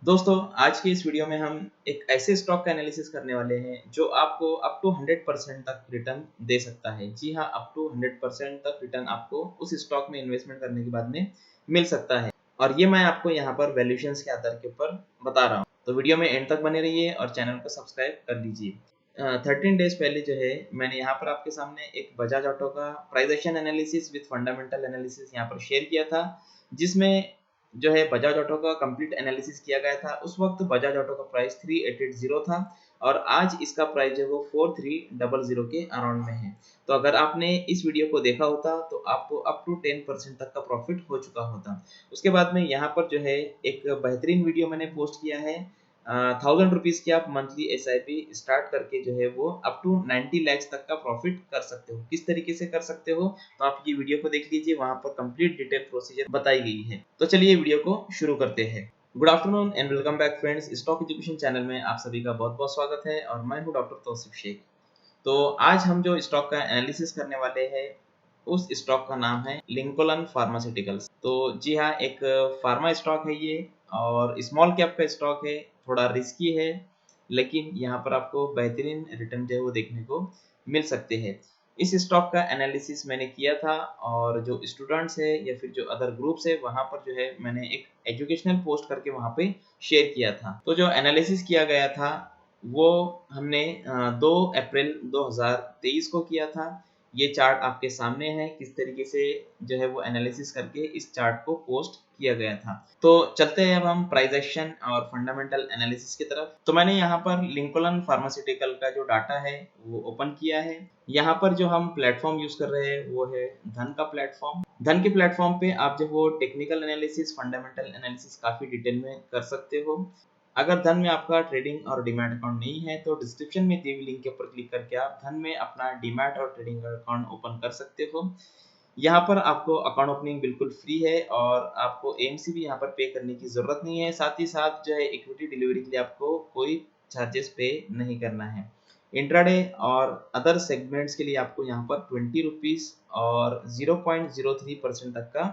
दोस्तों, आज की इस वीडियो में हम एक ऐसे स्टॉक का एनालिसिस करने वाले हैं जो आपको अप टू 100% तक रिटर्न दे सकता है। जी हाँ, अप टू 100% तक रिटर्न आपको उस स्टॉक में इन्वेस्टमेंट करने के बाद में मिल सकता है। और ये मैं आपको यहाँ पर वैल्यूएशंस के आधार के ऊपर बता रहा हूँ। तो वीडियो में एंड तक बने रहिए और चैनल को सब्सक्राइब कर लीजिए। 13 डेज पहले जो है मैंने यहाँ पर आपके सामने एक बजाज ऑटो का price action analysis with fundamental analysis यहाँ पर शेयर किया था, जिसमें जो है बजाज ऑटो का कंप्लीट एनालिसिस किया गया था। उस वक्त बजाज ऑटो का प्राइस 3880 था और आज इसका प्राइस जो है वो 4300 के अराउंड में है। तो अगर आपने इस वीडियो को देखा होता तो आपको अप टू 10% तक का प्रॉफिट हो चुका होता। उसके बाद में यहाँ पर जो है एक बेहतरीन वीडियो मैंने पोस्ट किया है। 1000 रुपीज की आप मंथली SIP स्टार्ट करके जो है वो अप टू 90 लैक्स तक का प्रॉफिट कर सकते हो। किस तरीके से कर सकते हो तो आप ये वीडियो को देख लीजिए, वहां पर कंप्लीट डिटेल प्रोसीजर बताई गई है। तो चलिए वीडियो को शुरू करते हैं। Good afternoon and welcome back friends, stock education channel में आप सभी का बहुत बहुत स्वागत है और मैं हूं डॉक्टर तौसीफ शेख। तो आज हम जो स्टॉक का एनालिसिस करने वाले हैं उस स्टॉक का नाम है लिंकोलन फार्मास्यूटिकल्स। तो जी हाँ, एक फार्मा स्टॉक है ये और स्मॉल कैप का स्टॉक है, थोड़ा रिस्की है, लेकिन यहाँ पर आपको बेहतरीन रिटर्न जो है वो देखने को मिल सकते हैं। इस स्टॉक का एनालिसिस मैंने किया था और जो स्टूडेंट्स है या फिर जो अदर ग्रुप्स है वहाँ पर जो है मैंने एक एजुकेशनल पोस्ट करके वहाँ पे शेयर किया था। तो जो एनालिसिस किया गया था वो हमने 2 अप्रैल 2023 को किया था। ये चार्ट आपके सामने है, किस तरीके से जो है वो एनालिसिस करके इस चार्ट को पोस्ट किया गया था। तो चलते हैं अब हम प्राइस एक्शन और फंडामेंटल एनालिसिस की तरफ। तो मैंने यहाँ पर लिंकोलन फार्मास्यूटिकल का जो डाटा है वो ओपन किया है। यहाँ पर जो हम प्लेटफॉर्म यूज कर रहे हैं वो है धन का प्लेटफॉर्म। धन के प्लेटफॉर्म पे आप जो वो टेक्निकल एनालिसिस, फंडामेंटल एनालिसिस काफी डिटेल में कर सकते हो। अगर धन में आपका ट्रेडिंग और डीमैट अकाउंट नहीं है तो डिस्क्रिप्शन में दी हुई लिंक के ऊपर क्लिक करके आप धन में अपना डीमैट और ट्रेडिंग अकाउंट ओपन कर सकते हो। यहाँ पर आपको अकाउंट ओपनिंग बिल्कुल फ्री है और आपको AMC भी यहाँ पर पे करने की जरूरत नहीं है। साथ ही साथ जो है इक्विटी डिलीवरी के लिए आपको कोई चार्जेस पे नहीं करना है। इंट्राडे और अदर सेगमेंट्स के लिए आपको यहाँ पर 20 रुपीज और 0.03% तक का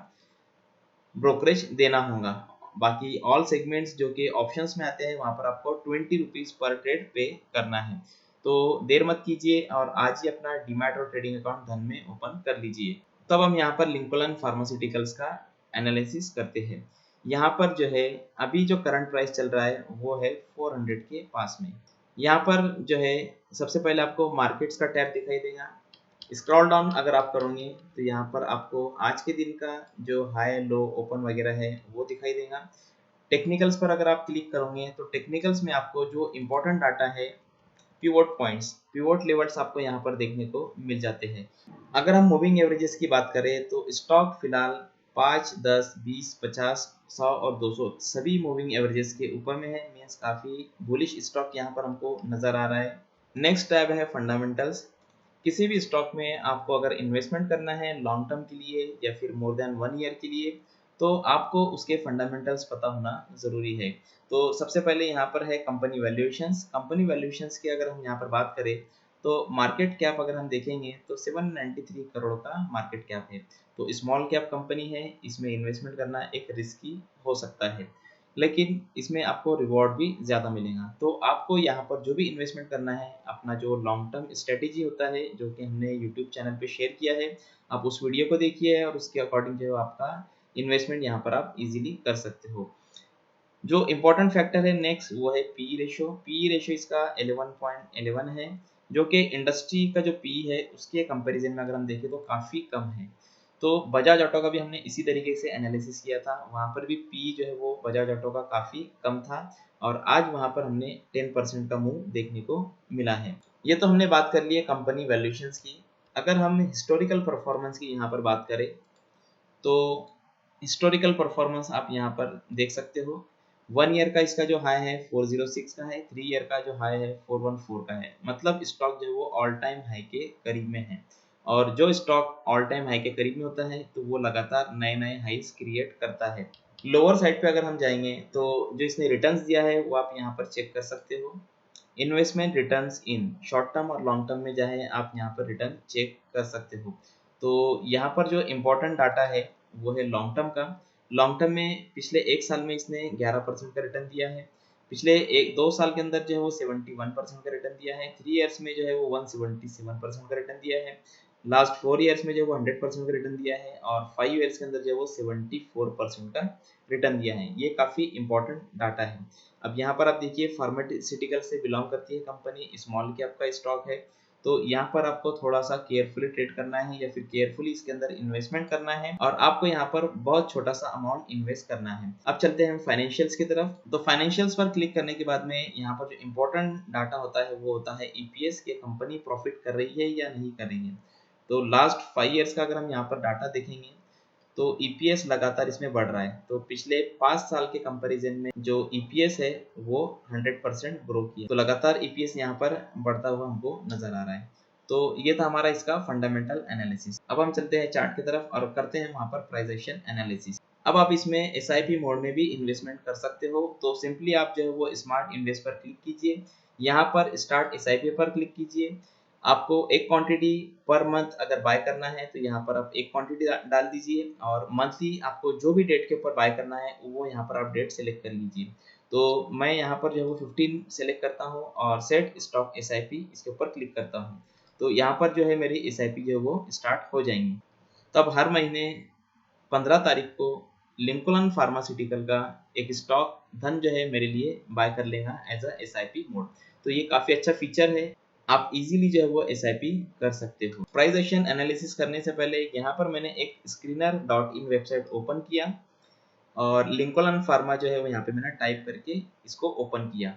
ब्रोकरेज देना होगा। बाकी ऑल सेगमेंट्स जो कि ऑप्शंस में आते हैं वहां पर आपको 20 रुपीज पर ट्रेड पे करना है। तो देर मत कीजिए और आज ही अपना डीमैट और ट्रेडिंग अकाउंट धन में ओपन कर लीजिए। तब हम यहाँ पर लिंकोलन फार्मास्यूटिकल्स का एनालिसिस करते हैं। यहाँ पर जो है अभी जो करंट प्राइस चल रहा है वो है 400 के पास में। यहाँ पर जो है सबसे पहले आपको मार्केट्स का टैब दिखाई देगा। स्क्रॉल डाउन अगर आप करोगे तो यहाँ पर आपको आज के दिन का जो हाई लो ओपन वगैरह है वो दिखाई देगा। टेक्निकल्स पर अगर आप क्लिक करोगे तो टेक्निकल्स में आपको जो इम्पोर्टेंट डाटा है, पिवोट पॉइंट्स, पिवोट लेवल्स आपको यहाँ पर देखने को मिल जाते हैं। अगर हम मूविंग एवरेजेस की बात करें तो स्टॉक फिलहाल 5, 10, 20, 50, 100 और 200 सभी मूविंग एवरेजेस के ऊपर में है। मीन्स काफी बुलिश स्टॉक यहाँ पर हमको नजर आ रहा है। नेक्स्ट टैब है फंडामेंटल्स। किसी भी स्टॉक में आपको अगर इन्वेस्टमेंट करना है लॉन्ग टर्म के लिए या फिर मोर देन 1 ईयर के लिए तो आपको उसके फंडामेंटल्स पता होना ज़रूरी है। तो सबसे पहले यहाँ पर है कंपनी वैल्यूएशंस। कंपनी वैल्यूएशंस की अगर हम यहाँ पर बात करें तो मार्केट कैप अगर हम देखेंगे तो 793 करोड़ का मार्केट कैप है। तो स्मॉल कैप कंपनी है, इसमें इन्वेस्टमेंट करना एक रिस्की हो सकता है, लेकिन इसमें आपको रिवॉर्ड भी ज़्यादा मिलेगा। तो आपको यहाँ पर जो भी इन्वेस्टमेंट करना है, अपना जो लॉन्ग टर्म स्ट्रेटेजी होता है जो कि हमने यूट्यूब चैनल पे शेयर किया है, आप उस वीडियो को देखिए और उसके अकॉर्डिंग जो है आपका इन्वेस्टमेंट यहाँ पर आप इजीली कर सकते हो। जो इम्पोर्टेंट फैक्टर है नेक्स्ट वो है पी रेशो। पी रेशो इसका 11.11 है, जो कि इंडस्ट्री का जो पी है उसके कंपैरिजन में अगर हम देखें तो काफ़ी कम है। तो बजाज ऑटो का भी हमने इसी तरीके से एनालिसिस किया था, वहाँ पर भी पी जो है वो बजाज ऑटो का काफ़ी कम था और आज वहाँ पर हमने 10% का मूव देखने को मिला है। ये तो हमने बात कर ली है कंपनी वैल्यूएशंस की। अगर हम हिस्टोरिकल परफॉर्मेंस की यहाँ पर बात करें तो हिस्टोरिकल परफॉर्मेंस आप यहाँ पर देख सकते हो। 1 ईयर का इसका जो हाई है 406 का है, 3 ईयर का जो हाई है 414 का है। मतलब स्टॉक जो है वो ऑल टाइम हाई के करीब में है और जो स्टॉक ऑल टाइम हाई के करीब में होता है तो वो लगातार नए नए हाईस क्रिएट करता है। लोअर साइड पे अगर हम जाएंगे तो जो इसने रिटर्न्स दिया है वो आप यहाँ पर चेक कर सकते हो। Investment returns in short term और लॉन्ग टर्म में चाहे आप यहाँ पर रिटर्न चेक कर सकते हो। तो यहाँ पर जो इम्पोर्टेंट डाटा है वो है लॉन्ग टर्म का। लॉन्ग टर्म में पिछले 1 साल में इसने 11% का रिटर्न दिया है। पिछले 1-2 साल के अंदर जो है वो 71% का रिटर्न दिया है। 3 इयर्स में जो है वो 177% का रिटर्न दिया है। लास्ट 4 इयर्स में जो है वो 100% का रिटर्न दिया है और 5 इयर्स के अंदर जो है वो 74% का रिटर्न दिया है। ये काफ़ी इंपॉर्टेंट डाटा है। अब यहाँ पर आप देखिए फार्मास्यूटिकल से बिलोंग करती है कंपनी, स्मॉल कैप का स्टॉक है। तो यहाँ पर आपको थोड़ा-सा केयरफुली ट्रेड करना है या फिर केयरफुली इसके अंदर इन्वेस्टमेंट करना है और आपको यहाँ पर बहुत छोटा-सा अमाउंट इन्वेस्ट करना है। अब चलते हैं हम फाइनेंशियल्स की तरफ। तो फाइनेंशियल्स पर क्लिक करने के बाद में यहाँ पर जो इम्पोर्टेंट डाटा होता है वो होता है ईपीएस, कि कंपनी प्रॉफिट कर रही है या नहीं कर रही है। तो लास्ट 5 इयर्स का अगर हम यहाँ पर डाटा देखेंगे तो ईपीएस लगातार इसमें बढ़ रहा है। तो पिछले 5 साल के कंपैरिजन में जो ईपीएस है वो 100% ग्रो किया। तो लगातार ईपीएस यहाँ पर बढ़ता हुआ हमको नजर आ रहा है। तो ये था हमारा इसका फंडामेंटल एनालिसिस। अब हम चलते हैं चार्ट की तरफ और करते हैं वहाँ पर प्राइस एक्शन एनालिसिस। अब आप इसमें एसआईपी मोड में भी इन्वेस्टमेंट कर सकते हो। तो सिंपली आप जो है वो स्मार्ट इन्वेस्ट पर क्लिक कीजिए, यहाँ पर स्टार्ट एसआईपी पर क्लिक कीजिए। आपको एक क्वांटिटी पर मंथ अगर बाय करना है तो यहाँ पर आप एक क्वांटिटी डाल दीजिए और मंथली आपको जो भी डेट के ऊपर बाय करना है वो यहाँ पर आप डेट सेलेक्ट कर लीजिए। तो मैं यहाँ पर जो है वो 15 सेलेक्ट करता हूँ और सेट स्टॉक एसआईपी इसके ऊपर क्लिक करता हूँ। तो यहाँ पर जो है मेरी एसआईपी जो है वो स्टार्ट हो जाएंगी। तब हर महीने 15 तारीख को लिंकोलन फार्मास्यूटिकल का एक स्टॉक धन जो है मेरे लिए बाय कर लेगा एज अ एसआईपी मोड। तो ये काफ़ी अच्छा फीचर है, आप इजीली जो है वो एसआईपी कर सकते हो। प्राइस एक्शन एनालिसिस करने से पहले यहाँ पर मैंने एक screener dot in website open किया और लिंकोलन फार्मा जो है वो यहाँ पे मैंने टाइप करके इसको ओपन किया।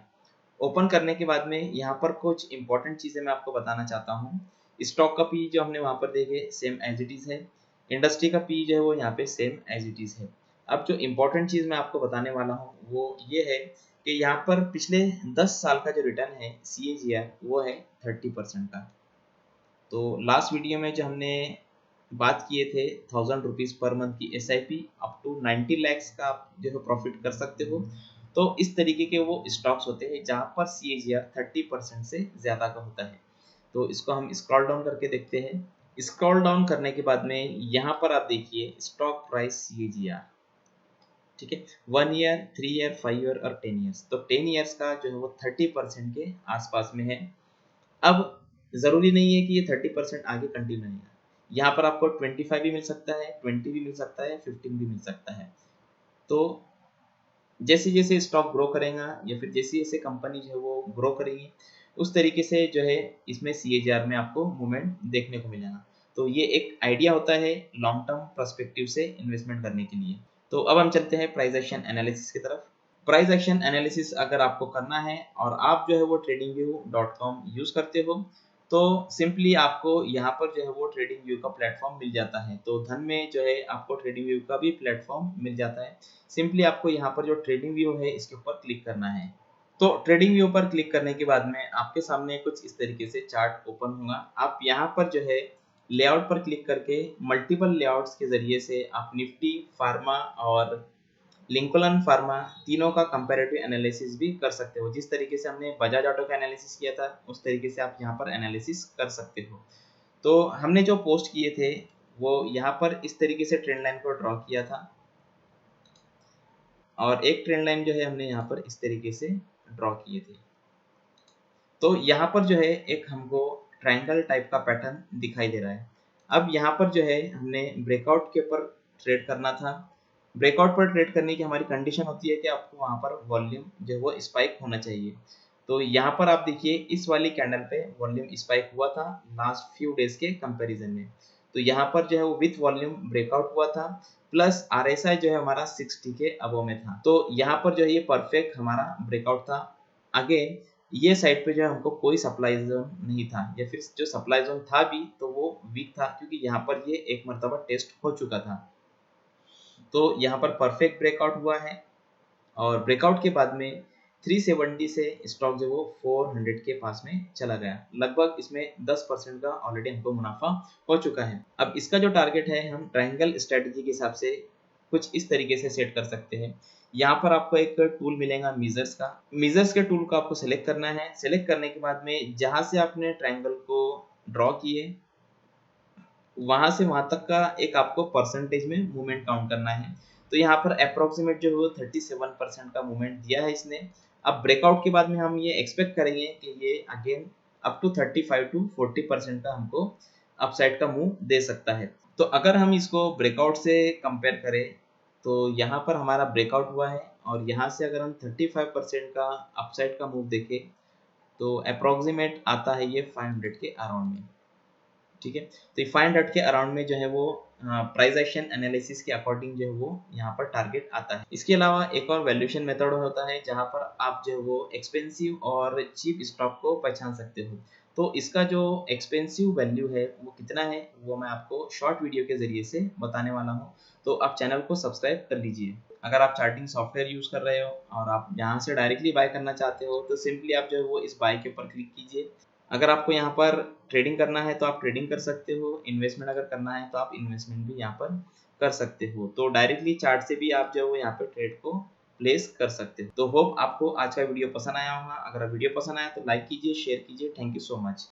ओपन करने के बाद में यहाँ पर कुछ इंपॉर्टेंट चीज़ें मैं आपको बताना चाहता हूँ। स्टॉक का पी जो हमने वहाँ पर देखे सेम एज इट इज़ है, इंडस्ट्री का पी जो है वो यहाँ पे सेम एज इट इज़ है। अब जो इम्पोर्टेंट चीज़ मैं आपको बताने वाला हूँ वो ये है कि यहाँ पर पिछले 10 साल का जो रिटर्न है CAGR वो है 30% का। तो लास्ट वीडियो में जो हमने बात किए थे 1000 रुपीज़ पर मंथ की SIP अप टू 90 लैक्स का आप जो है प्रॉफिट कर सकते हो। तो इस तरीके के वो स्टॉक्स होते हैं जहाँ पर CAGR 30% से ज़्यादा का होता है। तो इसको हम स्क्रॉल डाउन करके देखते हैं। स्क्रॉल डाउन करने के बाद में यहाँ पर आप देखिए स्टॉक प्राइस CAGR, ठीक है, 1 ईयर, 3 ईयर, 5 ईयर और 10 ईयर्स। तो 10 ईयर्स का जो है वो 30% के आसपास में है। अब ज़रूरी नहीं है कि ये 30% आगे कंटिन्यू रहेगा। यहाँ पर आपको 25 भी मिल सकता है, 20 भी मिल सकता है, 15 भी मिल सकता है। तो जैसे जैसे स्टॉक ग्रो करेगा या फिर जैसे जैसे कंपनी जो है वो ग्रो करेगी उस तरीके से जो है इसमें CAGR में आपको मूवमेंट देखने को मिलेगा। तो ये एक आइडिया होता है लॉन्ग टर्म पर्सपेक्टिव से इन्वेस्टमेंट करने के लिए। तो अब हम चलते हैं प्राइस एक्शन एनालिसिस की तरफ। प्राइस एक्शन एनालिसिस अगर आपको करना है और आप जो है वो tradingview.com यूज़ करते हो तो सिंपली आपको यहाँ पर जो है वो ट्रेडिंग व्यू का प्लेटफॉर्म मिल जाता है। तो धन में जो है आपको ट्रेडिंग व्यू का भी प्लेटफॉर्म मिल जाता है। सिंपली आपको यहाँ पर जो ट्रेडिंग व्यू है इसके ऊपर क्लिक करना है। तो ट्रेडिंग व्यू पर क्लिक करने के बाद में आपके सामने कुछ इस तरीके से चार्ट ओपन होगा। आप यहाँ पर जो है लेआउट पर क्लिक करके मल्टीपल लेआउट्स के जरिए से आप निफ्टी, फार्मा और लिंकोलन फार्मा तीनों का कंपैरेटिव एनालिसिस भी कर सकते हो। जिस तरीके से हमने बजाज ऑटो का एनालिसिस किया था उस तरीके से आप यहाँ पर एनालिसिस कर सकते हो। तो हमने जो पोस्ट किए थे वो यहाँ पर इस तरीके से ट्रेंड लाइन को ड्रॉ किया था और एक ट्रेंड लाइन जो है हमने यहाँ पर इस तरीके से ड्रॉ किए थे। तो यहाँ पर जो है एक हमको ट्रायंगल टाइप का पैटर्न दिखाई दे रहा है। अब यहाँ पर जो है हमने ब्रेकआउट के ऊपर ट्रेड करना था। ब्रेकआउट पर ट्रेड करने की हमारी कंडीशन होती है कि आपको वहाँ पर वॉल्यूम जो है वो स्पाइक होना चाहिए। तो यहाँ पर आप देखिए इस वाली कैंडल पे वॉल्यूम स्पाइक हुआ था लास्ट फ्यू डेज के कंपैरिजन में। तो यहाँ पर जो है वो विथ वॉल्यूम ब्रेकआउट हुआ था प्लस RSI जो है हमारा 60 के अबव में था। तो यहाँ पर जो है ये परफेक्ट हमारा ब्रेकआउट था। आगे ये साइड पे जो है हमको कोई सप्लाई जोन नहीं था या फिर जो सप्लाई जोन था भी तो वो वीक था क्योंकि यहाँ पर ये एक मरतबा टेस्ट हो चुका था। तो यहाँ पर परफेक्ट ब्रेकआउट हुआ है और ब्रेकआउट के बाद में 370 से स्टॉक जो वो 400 के पास में चला गया। लगभग इसमें 10% का ऑलरेडी हमको मुनाफा हो चुका है। अब इसका जो टारगेट है हम ट्रायंगल स्ट्रेटजी के हिसाब से कुछ इस तरीके से सेट कर सकते हैं। यहाँ पर आपको एक टूल मिलेगा मीजर्स का। मीजर्स के टूल को आपको सेलेक्ट करना है। सेलेक्ट करने के बाद में जहाँ से आपने ट्रायंगल को ड्रॉ किए वहां से वहां तक का एक आपको परसेंटेज में मूवमेंट काउंट करना है। तो यहाँ पर अप्रोक्सीमेट जो है वो 37% का मूवमेंट दिया है इसने। अब ब्रेकआउट के बाद में हम ये एक्सपेक्ट करेंगे कि ये अगेन अप टू 35 टू 40% का हमको अपसाइड का मूव दे सकता है। तो अगर हम इसको ब्रेकआउट से कंपेयर करें तो यहाँ पर हमारा ब्रेकआउट हुआ है और यहाँ से अगर हम 35% का अपसाइड का मूव देखें तो अप्रोक्सीमेट आता है ये 500 के अराउंड में। ठीक है, तो 500 के अराउंड में जो है वो प्राइस एक्शन एनालिसिस के अकॉर्डिंग जो है वो यहाँ पर टारगेट आता है। इसके अलावा एक और वैल्यूएशन मेथड होता है जहाँ पर आप जो है वो एक्सपेंसिव और चीप स्टॉक को पहचान सकते हो। तो इसका जो एक्सपेंसिव वैल्यू है वो कितना है वो मैं आपको शॉर्ट वीडियो के जरिए से बताने वाला हूँ। तो आप चैनल को सब्सक्राइब कर लीजिए। अगर आप चार्टिंग सॉफ्टवेयर यूज कर रहे हो और आप यहाँ से डायरेक्टली बाय करना चाहते हो तो सिंपली आप जो है वो इस बाय के ऊपर क्लिक कीजिए। अगर आपको यहाँ पर ट्रेडिंग करना है तो आप ट्रेडिंग कर सकते हो, इन्वेस्टमेंट अगर करना है तो आप इन्वेस्टमेंट भी यहाँ पर कर सकते हो। तो डायरेक्टली चार्ट से भी आप जो है यहाँ पे ट्रेड को प्लेस कर सकते हो। तो होप आपको आज का वीडियो पसंद आया होगा। अगर वीडियो पसंद आया तो लाइक कीजिए, शेयर कीजिए। Thank you so much.